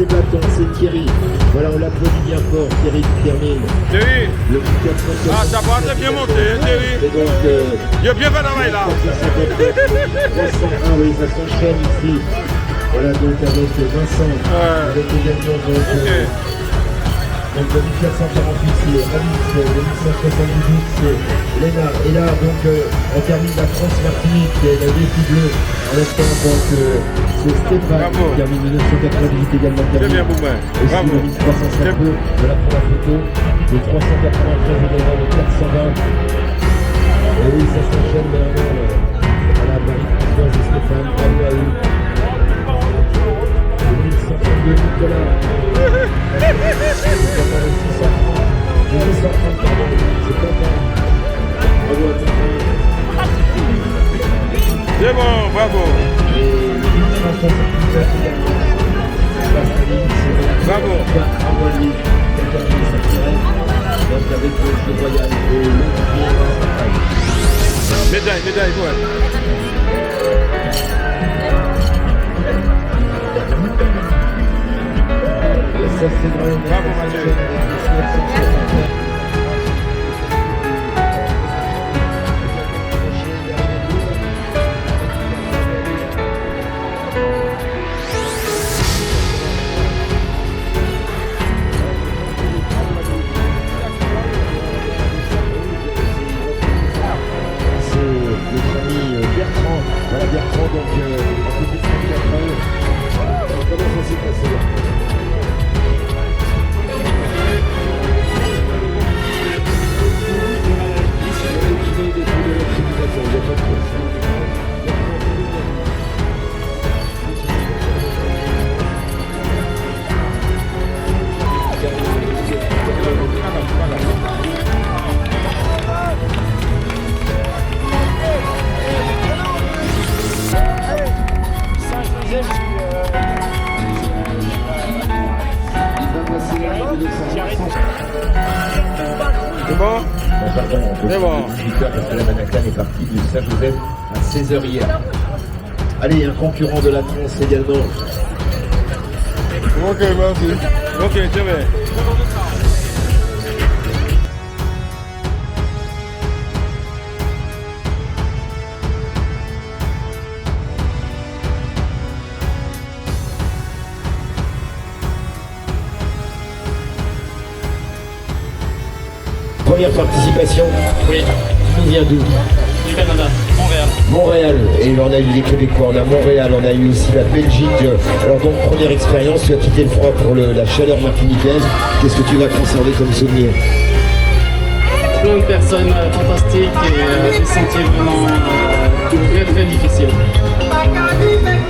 ses bâtons, c'est Thierry. Voilà, on l'applaudit bien fort. Thierry qui termine. Thierry. Le 460. Ah, ta boîte est bien montée, Thierry. Et donc, il a bien fait travail là. 301, oui, ça s'enchaîne ici. Voilà, donc avec Vincent. Avec également donc, donc le 1448, c'est Alice, le 1178, c'est Léna. Et là, donc, on termine la France-Martinique, la défi bleue. En même temps, donc, c'est Stéphane qui termine 1998 également. Très bien, Boubain. Bravo. Le 1352, voilà pour la photo. Le 393 également, le 420. Et oui, ça s'enchaîne vraiment. Voilà, Marie-Françoise et Stéphane, bravo à eux. Le 1132, Nicolas. C'est bon, bravo. Bravo. Médaille, médaille, ouais. Bravo Mathieu. Voilà Bertrand, donc en plus de 34 ans. Comment ça s'est passé là? C'est bon? Pardon, on peut bon. 18h parce que la Manhattan est partie du Saint-Joseph à 16h hier. Allez, un concurrent de la France également. Ok, merci. Ok, je vais. Première participation. Oui. Tu nous viens d'où? Du Canada, Montréal. Montréal. Et on a eu les Québécois, on a Montréal, on a eu aussi la Belgique. Alors donc, première expérience, tu as quitté le froid pour la chaleur martiniquaise. Qu'est-ce que tu vas conserver comme souvenir? Plein de personnes fantastiques et des sentiers vraiment très très difficiles.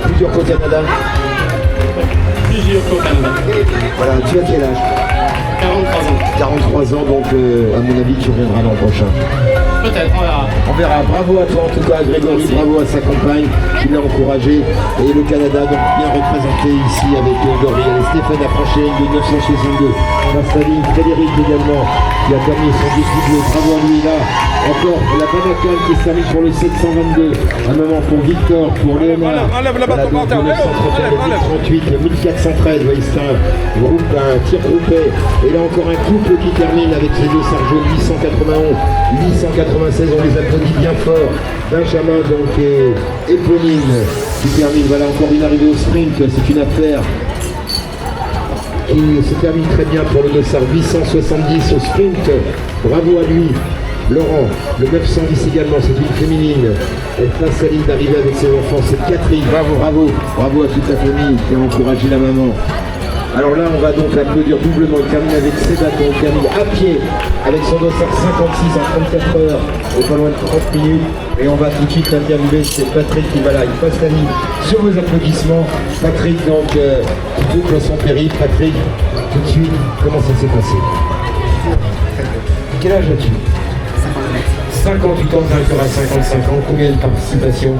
Plusieurs qu'au Canada. Plusieurs qu'au Canada. Voilà, tu as quel âge? 43 ans. 43 ans, donc à mon avis tu reviendras l'an prochain. Peut-être, on verra. On verra. Bravo à toi en tout cas, Grégory, merci. bravo à sa compagne qui l'a encouragé. Et le Canada donc bien représenté ici avec Gabriel et Stéphane approché de 962. Marceline, Frédéric également qui a terminé son défi bleu. Bravo à lui là. Encore la Manhattan qui se termine pour le 722. Un moment pour Victor, pour Léonard. Enlève le bâton par terre. Enlève. 38, le 1413. Vous voyez, c'est un groupe, un tir groupé. Et là encore un couple qui termine avec ces deux Sargeaux 891, 896. On les applaudit bien fort. Benjamin donc et Pauline qui termine. Voilà encore une arrivée au sprint. C'est une affaire qui se termine très bien pour le Dossard 870 au sprint. Bravo à lui. Laurent, le 910 également, c'est une féminine. Elle passe sa ligne d'arrivée avec ses enfants, c'est Catherine. Bravo, bravo, bravo à toute la famille qui a encouragé la maman. Alors là, on va donc applaudir doublement. Il termine avec ses bâtons, il termine à pied avec son Dossard 56 en 34 heures et pas loin de 30 minutes. Et on va tout de suite l'interviewer, c'est Patrick qui va là, il passe la ligne sur vos applaudissements. Patrick donc qui boucle son périple. Patrick, tout de suite, comment ça s'est passé? Quel âge as-tu? 58 ans, vainqueur à 55 ans, combien de participations?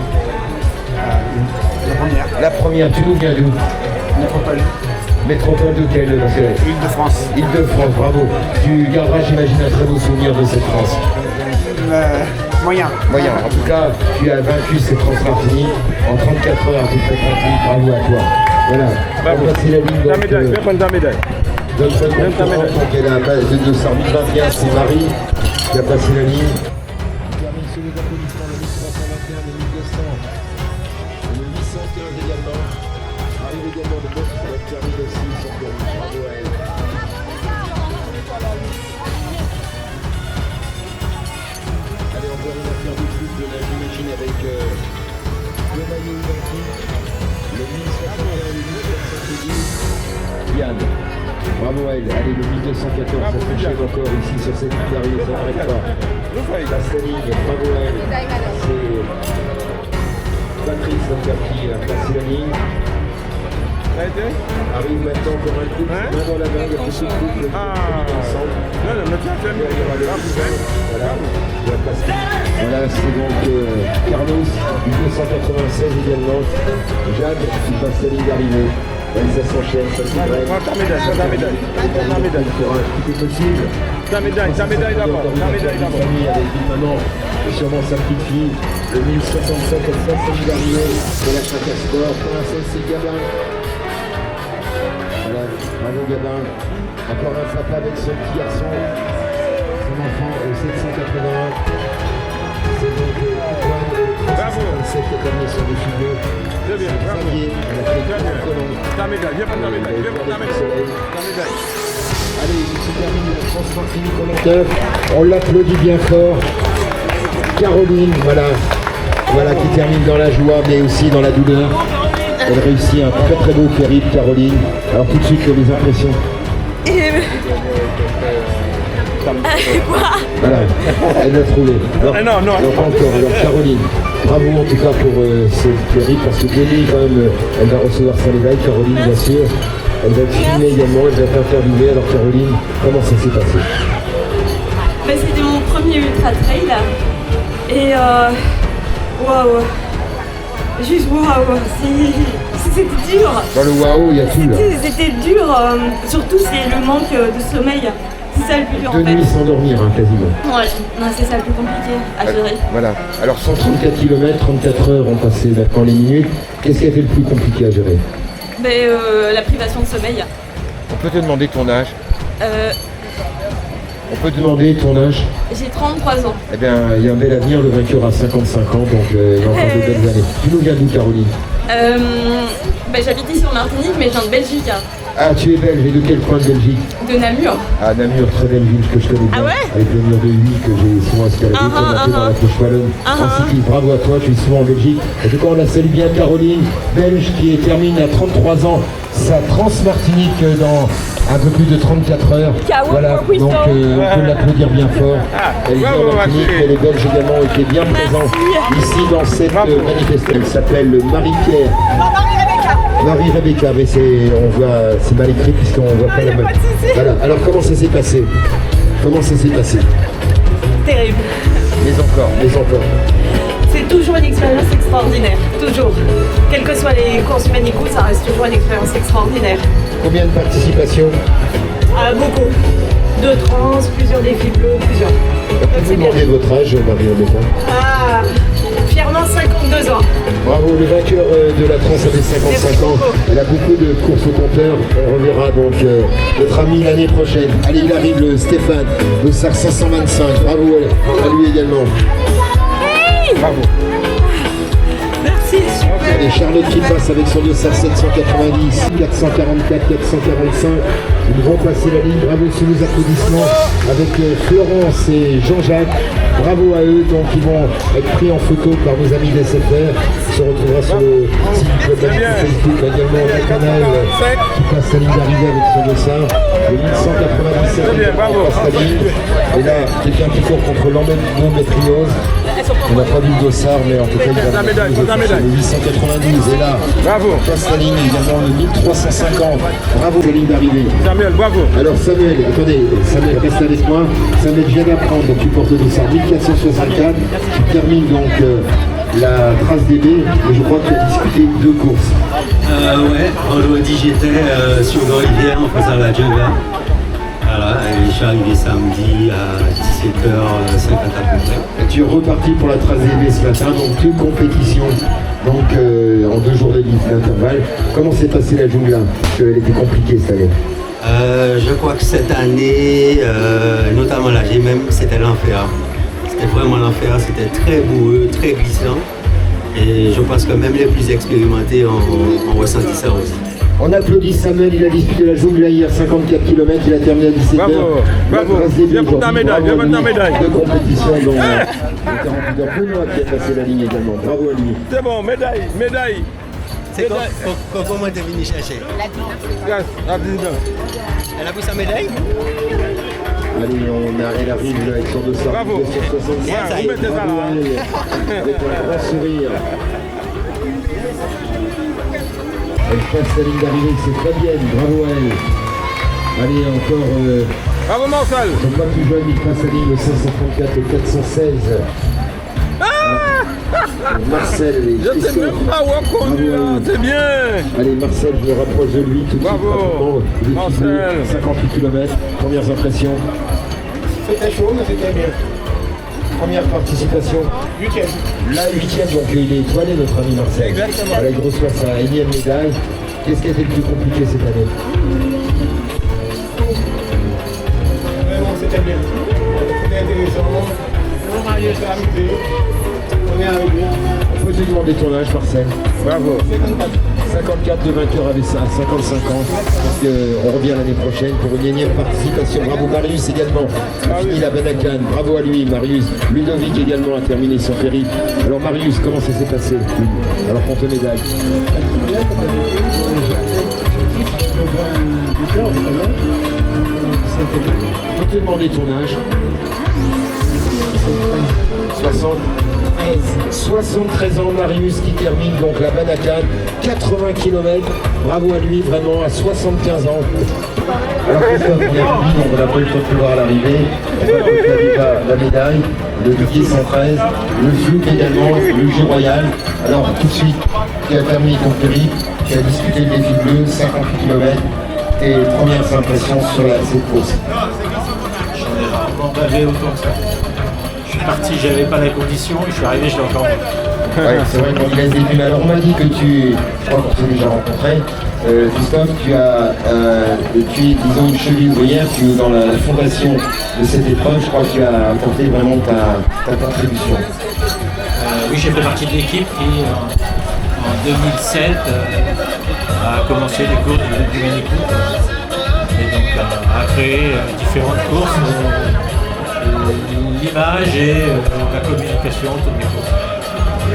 La première. La première, tu nous viens d'où? Métropole. Métropole de quelle? Île-de-France. Île-de-France, bravo. Tu garderas, j'imagine, un très beau souvenir de cette France. Moyen. Moyen, en tout cas, tu as vaincu cette France Martinique en 34 heures, à peu près 30 minutes, bravo à toi. Voilà, Bravo. voici la ligne. Ta médaille, viens prendre ta médaille. Notre Donne ta médaille. concurrente, donc elle a la base de 221, c'est Marie qui a passé la ligne. On termine sous les applaudissements le 1321, le 1200, le 815 également. Arrive également de Boss qui va terminer aussi son permis. Bravo à elle. Allez, on voit une affaire de foot de la j'imagine avec le maillot identique, le 1161 et le 1410. Yann. Bravo à elle. Allez, le 1214, ça s'enchaîne encore ici sur cette ligne d'arrivée, ça n'arrête pas. Passe la ligne, bravo à elle. C'est Patrice donc, qui a passé la ligne. Arrive maintenant encore un coup, main dans la main, il y a beaucoup de couple ensemble. Voilà, c'est donc Carlos, 296 également. Jade qui passe la ligne d'arrivée. Ouais, ça s'enchaîne, ça s'enchaîne. Prends ta médaille, ta médaille. Ta médaille. Tout est possible. Ta médaille d'abord. Ta médaille d'abord. Avec une maman et sûrement sa petite fille. Le 1067, elle passe la ligne d'arrivée de la Chaka Sport. Pour l'instant, c'est Gabin. Voilà, bravo Gabin. Encore un papa avec son petit garçon. Son enfant au 781. C'est donc Bravo. 7 qui a terminé son défilé. Très bien, bravo. Xavier, elle a fait Très bien. Colomb. Ta médaille, viens prendre ta médaille. Viens prendre ta médaille. Ta médaille. Allez, il se termine la France-Martinique commentaire. On l'applaudit bien fort. Caroline, voilà qui termine dans la joie, mais aussi dans la douleur. Elle réussit un très très beau périple, Caroline. Alors tout de suite, les impressions. Quoi? Voilà, elle l'a trouvé. Alors, Non. alors, pas encore. Alors Caroline, bravo en tout cas pour ce périple, parce que Denis, quand même, elle va recevoir sa médaille, Caroline, bien sûr. Elle va être filmée également, elle va être interviewée. Alors Caroline, comment ça s'est passé? Ben, c'était mon premier ultra trail et waouh, juste waouh, c'était dur. Dans le waouh, il y a tout là. C'était dur, surtout c'est le manque de sommeil. C'est ça le plus dur en Deux fait. nuits sans dormir, hein, quasiment. Ouais, non, c'est ça le plus compliqué à gérer. Voilà. Alors 134 km, 34 heures ont passé maintenant les minutes. Qu'est-ce qui a été le plus compliqué à gérer? Ben, la privation de sommeil. On peut te demander ton âge? Euh, On peut te demander ton âge? J'ai 33 ans. Eh bien, il y a un bel avenir, le vainqueur a 55 ans, donc il y a encore de belles années. Tu nous viens d'où, Caroline? Ben, j'habite ici en Martinique, mais je viens de Belgique, hein. Ah, tu es belge, et de quel coin de Belgique? De Namur. Ah, Namur, très belle ville que je connais bien. Ah ouais? Avec le mur de Huy que j'ai souvent escaladé, comme on fait dans la Poche Wallonne. En cyclisme, bravo à toi, tu es souvent en Belgique. En tout cas, on la salue bien, Caroline, belge, qui termine à 33 ans sa Trans-Martinique dans un peu plus de 34 heures. Voilà, donc on peut l'applaudir bien fort. Elle vient en Martinique, elle est belge également, et qui est bien présente ici dans cette manifestation. Elle s'appelle Marie-Pierre. Marie-Rebecca, mais on voit, c'est mal écrit puisqu'on voit pas la main. Voilà, alors comment ça s'est passé? Comment ça s'est passé? Terrible. Mais encore. C'est toujours une expérience extraordinaire, toujours. Quelles que soient les courses Manikou, ça reste toujours une expérience extraordinaire. Combien de participations? Beaucoup. 2 trans, plusieurs défis bleus, plusieurs. Donc Vous c'est bien. demandez votre âge, Marie-Rebecca? Ah, fièrement 52 ans. Bravo, le vainqueur de la Trans avait 55 ans. Elle a beaucoup de courses au compteur. On reverra donc notre ami l'année prochaine. Allez, il arrive le Stéphane, le SAR 525. Bravo à lui également. Bravo. Merci, super. Et Charlotte qui passe avec son dossard 790, 444, 445. Ils vont passer la ligne. Bravo sous les applaudissements avec Florence et Jean-Jacques. Bravo à eux. Donc ils vont être pris en photo par nos amis d'SFR. On se retrouvera sur le site du club Facebook également au canal qui passe la ligne d'arrivée avec son dossard. Le 1197 passe la ligne. Et là, quelqu'un qui court contre l'endométriose. On n'a pas vu le dossard, mais en tout cas, il va le 890. Et là, Bravo. on passe la ligne également le 1350. Bravo, la ligne d'arrivée. Samuel, bravo. Alors Samuel, attendez, Samuel reste avec moi. Samuel vient d'apprendre, donc tu portes le dossard 1464. Tu termines donc la trace DB, et je crois que tu as disputé 2 courses. Ouais, vendredi j'étais sur Rivière en faisant la jungle. Voilà, et je suis arrivé samedi à 17h50 à peu près. Et tu es reparti pour la trace DB ce matin, donc 2 compétitions Donc en 2 jours d'intervalle. Comment s'est passée la jungle là? Parce qu'elle était compliquée cette année. Je crois que cette année, notamment là, c'était l'enfer. C'était vraiment l'enfer, c'était très boueux, très glissant. Et je pense que même les plus expérimentés ont ressenti ça aussi. On applaudit Samuel, il a disputé la jungle hier 54 km, il a terminé à 17h. Bravo, viens pour ta médaille, viens pour ta médaille. De compétition dans le 48 heures. Benoît qui a passé la ligne également, bravo à lui. C'est bon, médaille, médaille. C'est comment tu es venu chercher? La 19. Elle a pris sa médaille? Allez, elle arrive avec son 200. Bravo. 270. Ouais, vous mettez ça là. Avec un grand sourire. Elle passe la ligne d'arrivée, c'est Fabienne, bravo à elle. Allez, encore. Bravo Marcel. Son pas plus jeune, il passe la ligne le 534 et 416. Marcel, Je sais même pas où on conduit là, c'est bien. Allez, Marcel, je me rapproche de lui tout de suite. Bravo, Marcel. 58 km, premières impressions. C'était chaud, mais c'était bien. Première participation. 8e. La 8e, donc il est étoilé notre ami Marcel. Exactement. Allez, il reçoit sa énième médaille. Qu'est-ce qui a été le plus compliqué cette année? Vraiment, c'était bien. C'était intéressant. On s'est amusé. On est arrivé. On peut te demander ton âge, Marcel? Bravo. 54 de vainqueur avec ça, 55 ans. Donc on revient l'année prochaine pour une énième participation. Bravo Marius également. A fini la Banacan. Bravo à lui, Marius. Ludovic également a terminé son périple. Alors Marius, comment ça s'est passé? Alors pour te médaille. On peut te demander ton âge? 73 ans, Marius qui termine donc la Banacan, 80 km, bravo à lui, vraiment à 75 ans. Alors Christophe, on est ravis, donc on n'a pas eu le temps de te voir à l'arrivée. On va te déjà la médaille, le billet 113, le flou également, le jeu royal. Alors tout de suite, tu as terminé ton périple, tu as disputé le défi bleu, 58 km, tes premières impressions sur cette course. J'en ai rarement bavé autant que ça. Je suis parti, j'avais pas la condition, et je suis arrivé, je l'ai encore mis. Ouais, c'est vrai qu'on laisse des films. Alors on m'a dit que je crois qu'on s'est déjà rencontré, Christophe, tu es disons une cheville ouvrière, tu es dans la fondation de cette épreuve, je crois que tu as apporté vraiment ta contribution. Oui, j'ai fait partie de l'équipe qui, en 2007, a commencé les courses du Ménicou. Et donc a créé différentes courses, l'image et la communication autour des courses.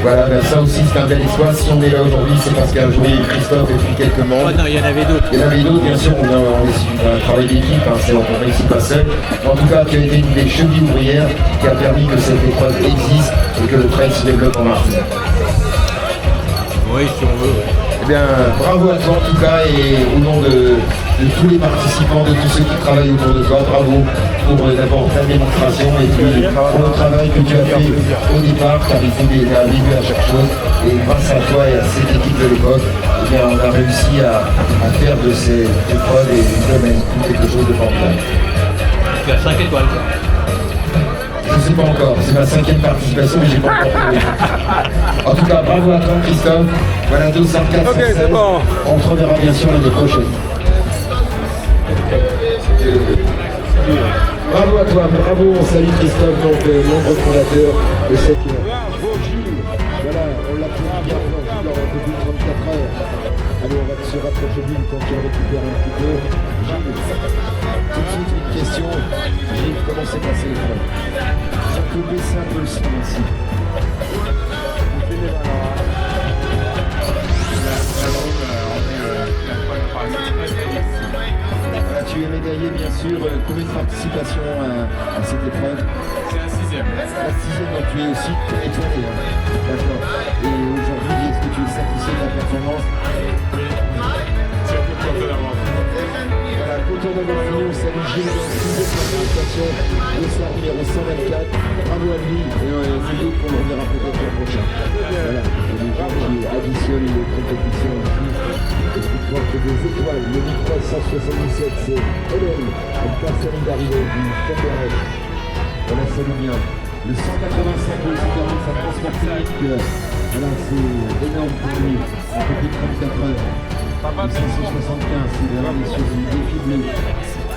Voilà, ben ça aussi c'est un bel espoir. Si on est là aujourd'hui, c'est parce qu'un jour Christophe et puis quelques membres. Oh non, il y en avait d'autres. Il y en avait d'autres, bien sûr, on a un travail d'équipe, hein, on ne réussit pas seul. En tout cas, tu as été une des chevilles ouvrières qui a permis que cette épreuve existe et que le trail se développe en Martinique. Oui, si on veut. Eh bien, bravo à toi en tout cas et au nom de tous les participants, de tous ceux qui travaillent autour de toi, bravo pour d'abord ta démonstration et puis pour le travail que tu as fait au départ, tu as arrivé à chaque chose et grâce à toi et à cette équipe de l'époque, eh bien, on a réussi à faire de ces épreuves et du domaine quelque chose de formidable. Tu as 5 étoiles. Je ne sais pas encore, c'est ma 5e participation mais j'ai pas encore trouvé. En tout cas, bravo à toi Christophe. Voilà 204. Ok, c'est bon. On se reverra bien sûr l'année prochaine. Bravo à toi, bravo, on salue Christophe, donc membre fondateur de cette... Bravo Gilles. Voilà, on l'a fait bien fort, Gilles, en un peu plus de 34 heures. Allez, on va se rapprocher de lui quand tu récupères un petit peu. Gilles, tout de suite une question. Gilles, comment s'est passé l'épreuve? On peut baisser un peu le son ici. Tu es médaillé bien sûr, combien de participation à cette épreuve? C'est la 6e. La 6e, donc tu es aussi étoilé. Hein. D'accord. Et aujourd'hui, est-ce que tu es satisfait de la performance? Oui. C'est un peu content d'avoir. Voilà, content d'avoir fini, on salue Gilles, 6e participation, le soir numéro 124. Bravo à lui, et c'est nous qu'on le verra peut-être l'an prochain. Voilà, et les gens qui additionnent les compétitions ici. Et qui portent des étoiles. Le 1377, c'est Hélène, elle passe la ligne d'arrivée du Fonderec. On la salue bien. Le 185 aussi termine sa course Martinique. Voilà, c'est énorme pour lui. Un peu plus de 34 heures. 575, c'est la sur une défi bleu.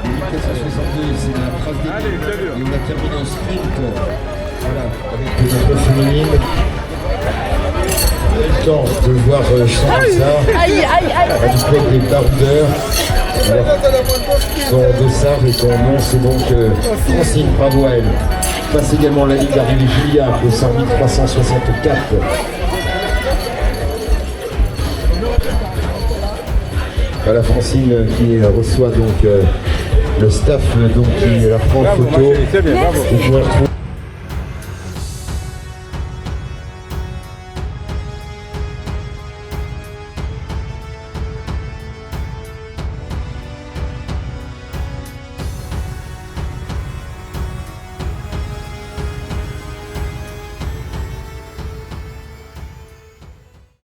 Le 1462, c'est la trace d'équipe. Et on a terminé en sprint. Voilà, avec notre féminine. On a eu le temps de voir changer ça. Avec des baroudeurs. Son dossard et son nom, c'est donc Francine, bravo à elle. Passe également la ligne d'arrivée Julia au 100 364. Voilà Francine qui reçoit donc le staff donc, qui la prend en photo. C'est bien, bravo. Et je vous retrouve